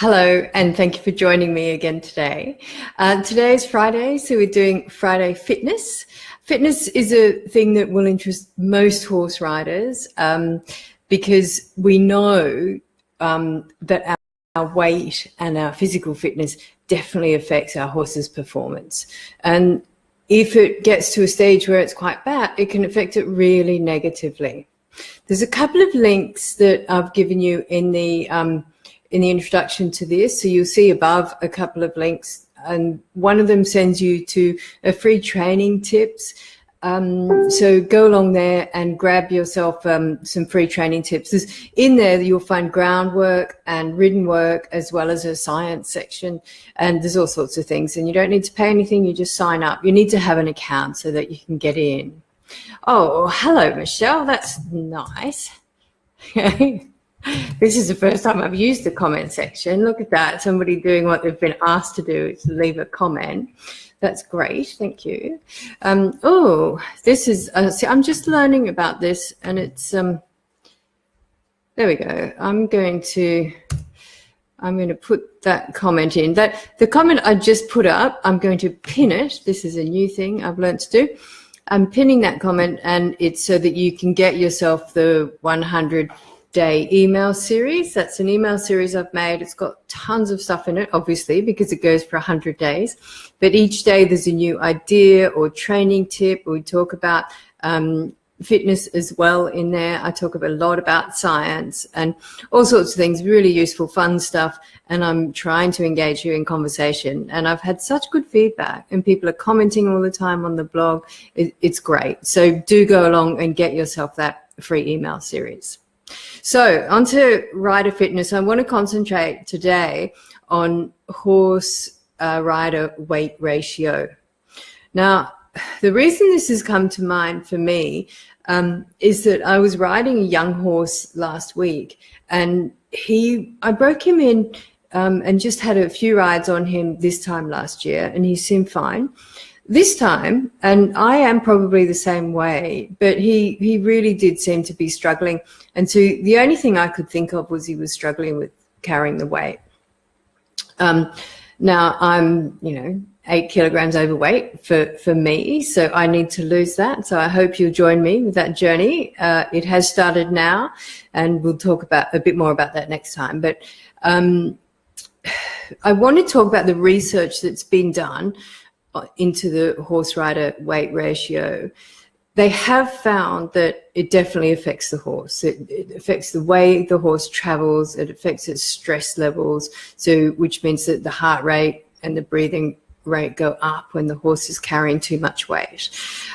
Hello, and thank you for joining me again today. Today is Friday, so we're doing Friday Fitness. Fitness is a thing that will interest most horse riders because we know that our weight and our physical fitness definitely affects our horse's performance. And if it gets to a stage where it's quite bad, it can affect it really negatively. There's a couple of links that I've given you in the introduction to this. So you'll see above a couple of links, and one of them sends you to a free training tips. So go along there and grab yourself some free training tips. In there, you'll find groundwork and ridden work, as well as a science section. And there's all sorts of things. And you don't need to pay anything. You just sign up. You need to have an account so that you can get in. Oh, hello, Michelle. That's nice. This is the first time I've used the comment section. Look at that. Somebody doing what they've been asked to do is leave a comment. That's great. Thank you. This is, see, I'm just learning about this, and it's, there we go. I'm going to put that comment in. The comment I just put up, I'm going to pin it. This is a new thing I've learned to do. I'm pinning that comment, and it's so that you can get yourself the 100-day email series. That's an email series I've made. It's got tons of stuff in it, obviously, because it goes for 100 days. But each day there's a new idea or training tip. We talk about fitness as well in there. I talk a lot about science and all sorts of things, really useful, fun stuff. And I'm trying to engage you in conversation. And I've had such good feedback, and people are commenting all the time on the blog. It's great. So do go along and get yourself that free email series. So onto rider fitness. I want to concentrate today on horse rider weight ratio. Now, the reason this has come to mind for me is that I was riding a young horse last week, and I broke him in and just had a few rides on him this time last year, and he seemed fine. This time, and I am probably the same way, but he really did seem to be struggling. And so the only thing I could think of was he was struggling with carrying the weight. Now I'm, 8 kilograms overweight for me, so I need to lose that. So I hope you'll join me with that journey. It has started now, and we'll talk a bit more about that next time. But I want to talk about the research that's been done into the horse rider weight ratio. They have found that it definitely affects the horse. It affects the way the horse travels. It affects its stress levels, which means that the heart rate and the breathing rate go up when the horse is carrying too much weight.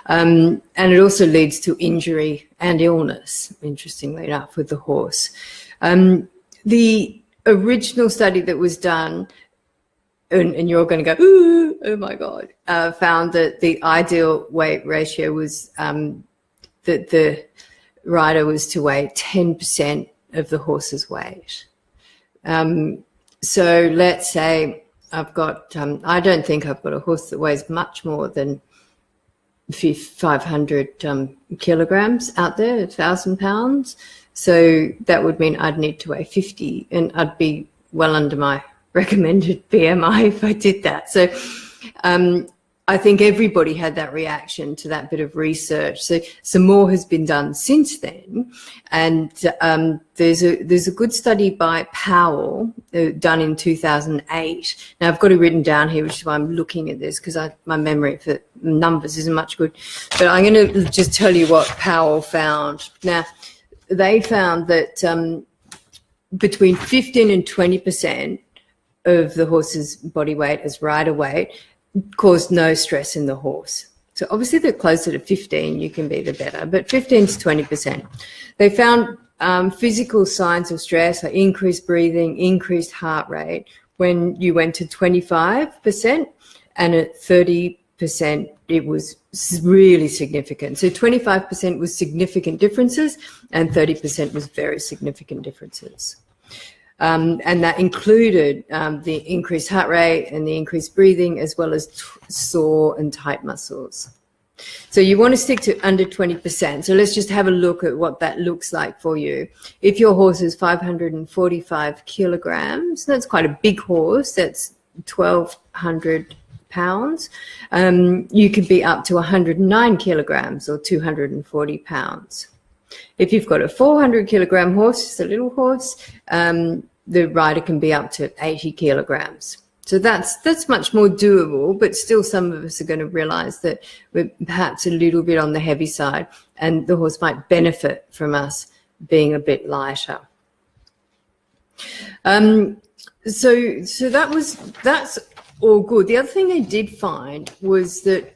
And it also leads to injury and illness, interestingly enough, with the horse. The original study that was done, and you're going to go, ooh, oh my God, found that the ideal weight ratio was that the rider was to weigh 10% of the horse's weight. So let's say I've got, I don't think I've got a horse that weighs much more than 500 kilograms out there, 1,000 pounds. So that would mean I'd need to weigh 50, and I'd be well under my recommended BMI if I did that. So I think everybody had that reaction to that bit of research. So some more has been done since then, and there's a good study by Powell done in 2008. Now I've got it written down here, which is why I'm looking at this, because my memory for numbers isn't much good. But I'm going to just tell you what Powell found. Now they found that between 15 and 20% of the horse's body weight as rider weight caused no stress in the horse. So obviously the closer to 15 you can be, the better, but 15 to 20%. They found physical signs of stress, like increased breathing, increased heart rate, when you went to 25%, and at 30% it was really significant. So 25% was significant differences, and 30% was very significant differences. And that included the increased heart rate and the increased breathing, as well as sore and tight muscles. So you want to stick to under 20%. So let's just have a look at what that looks like for you. If your horse is 545 kilograms, that's quite a big horse. That's 1,200 pounds. You could be up to 109 kilograms or 240 pounds. If you've got a 400 kilogram horse, it's a little horse, the rider can be up to 80 kilograms. So that's much more doable, but still some of us are going to realize that we're perhaps a little bit on the heavy side, and the horse might benefit from us being a bit lighter. So that's all good. The other thing they did find was that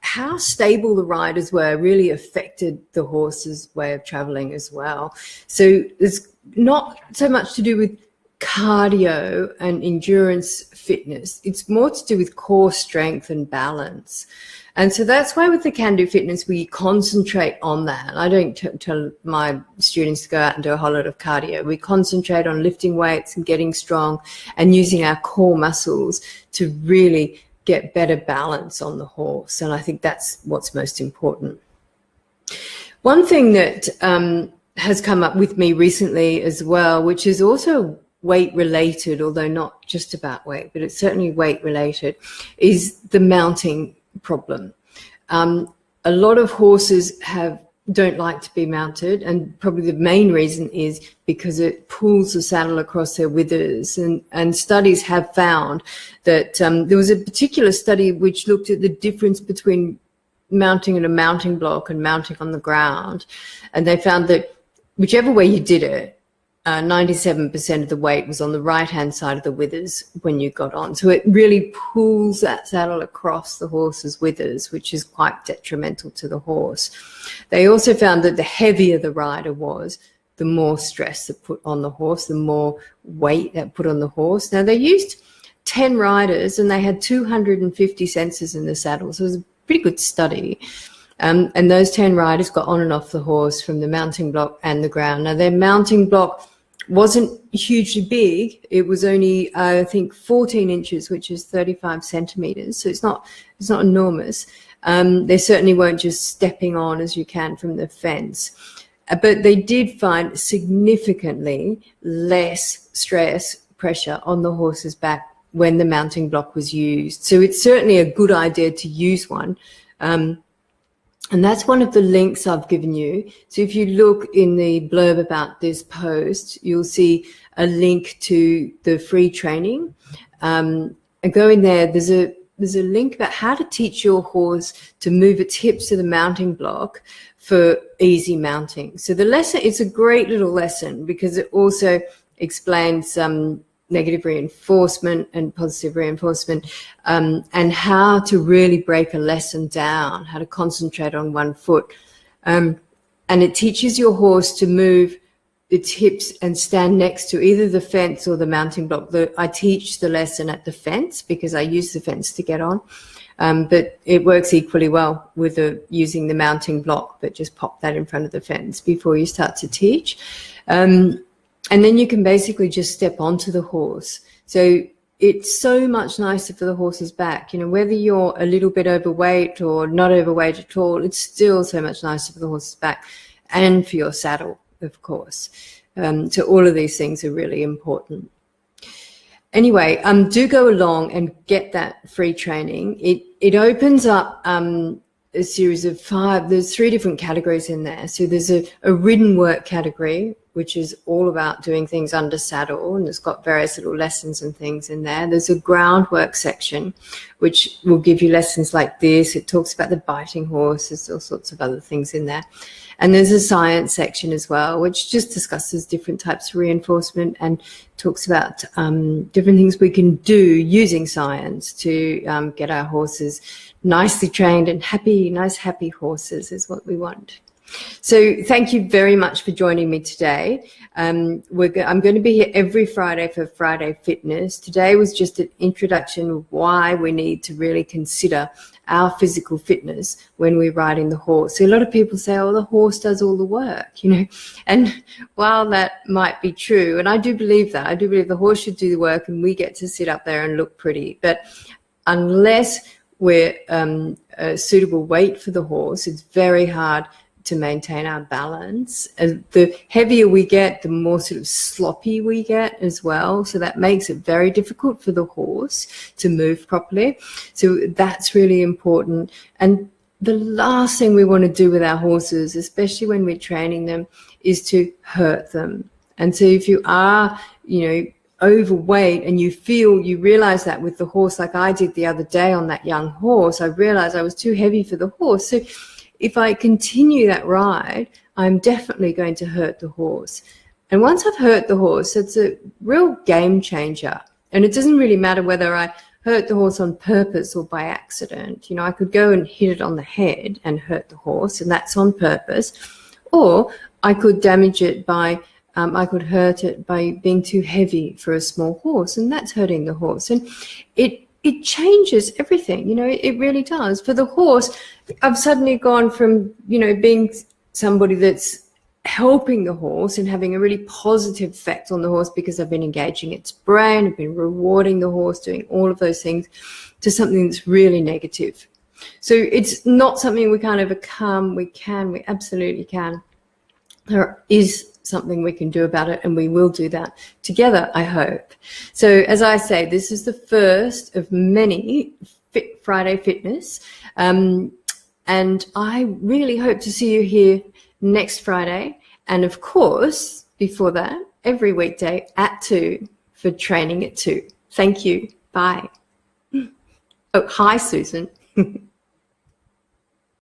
how stable the riders were really affected the horse's way of traveling as well. So it's not so much to do with cardio and endurance fitness. It's more to do with core strength and balance. And so that's why with the Can Do Fitness, we concentrate on that. I don't tell my students to go out and do a whole lot of cardio. We concentrate on lifting weights and getting strong and using our core muscles to really get better balance on the horse. And I think that's what's most important. One thing that has come up with me recently as well, which is also weight related, although not just about weight, but it's certainly weight related, is the mounting problem. A lot of horses don't like to be mounted, and probably the main reason is because it pulls the saddle across their withers. And studies have found that there was a particular study which looked at the difference between mounting in a mounting block and mounting on the ground, and they found that whichever way you did it, 97% of the weight was on the right-hand side of the withers when you got on. So it really pulls that saddle across the horse's withers, which is quite detrimental to the horse. They also found that the heavier the rider was, the more stress that put on the horse, the more weight that put on the horse. Now, they used 10 riders and they had 250 sensors in the saddle, so it was a pretty good study. And those 10 riders got on and off the horse from the mounting block and the ground. Now, their mounting block wasn't hugely big. It was only, I think, 14 inches, which is 35 centimeters. So it's not enormous. They certainly weren't just stepping on as you can from the fence. But they did find significantly less stress pressure on the horse's back when the mounting block was used. So it's certainly a good idea to use one. And that's one of the links I've given you. So if you look in the blurb about this post, you'll see a link to the free training. And go in there, there's a link about how to teach your horse to move its hips to the mounting block for easy mounting. So the lesson, it's a great little lesson because it also explains negative reinforcement and positive reinforcement, and how to really break a lesson down, how to concentrate on one foot. And it teaches your horse to move its hips and stand next to either the fence or the mounting block. I teach the lesson at the fence because I use the fence to get on, but it works equally well with using the mounting block, but just pop that in front of the fence before you start to teach. And then you can basically just step onto the horse. So it's so much nicer for the horse's back. You know, whether you're a little bit overweight or not overweight at all, it's still so much nicer for the horse's back and for your saddle, of course. So all of these things are really important. Anyway, do go along and get that free training. It opens up a series of 5. There's 3 different categories in there. So there's a ridden work category, which is all about doing things under saddle, and it's got various little lessons and things in there. There's a groundwork section, which will give you lessons like this. It talks about the biting horse. There's all sorts of other things in there. And there's a science section as well, which just discusses different types of reinforcement and talks about different things we can do using science to get our horses nicely trained and happy, nice, happy horses is what we want. So thank you very much for joining me today. I'm going to be here every Friday for Friday Fitness. Today was just an introduction of why we need to really consider our physical fitness when we're riding the horse. So a lot of people say, oh, the horse does all the work, you know. And while that might be true, and I do believe that, I do believe the horse should do the work and we get to sit up there and look pretty. But unless we're a suitable weight for the horse, it's very hard to maintain our balance. The heavier we get, the more sort of sloppy we get as well. So that makes it very difficult for the horse to move properly. So that's really important. And the last thing we want to do with our horses, especially when we're training them, is to hurt them. And so if you are, overweight and you realize that with the horse, like I did the other day on that young horse, I realized I was too heavy for the horse. So if I continue that ride, I'm definitely going to hurt the horse. And once I've hurt the horse, it's a real game changer. And it doesn't really matter whether I hurt the horse on purpose or by accident. I could go and hit it on the head and hurt the horse, and that's on purpose. Or I could damage it by, I could hurt it by being too heavy for a small horse, and that's hurting the horse. And it changes everything, it really does. For the horse, I've suddenly gone from, being somebody that's helping the horse and having a really positive effect on the horse because I've been engaging its brain, I've been rewarding the horse, doing all of those things, to something that's really negative. So it's not something we can't overcome. We absolutely can. There is something we can do about it, and we will do that together, I hope. So as I say, this is the first of many Friday Fitness, and I really hope to see you here next Friday, and of course before that every weekday at 2 for Training at 2. Thank you. Bye. Oh, hi Susan.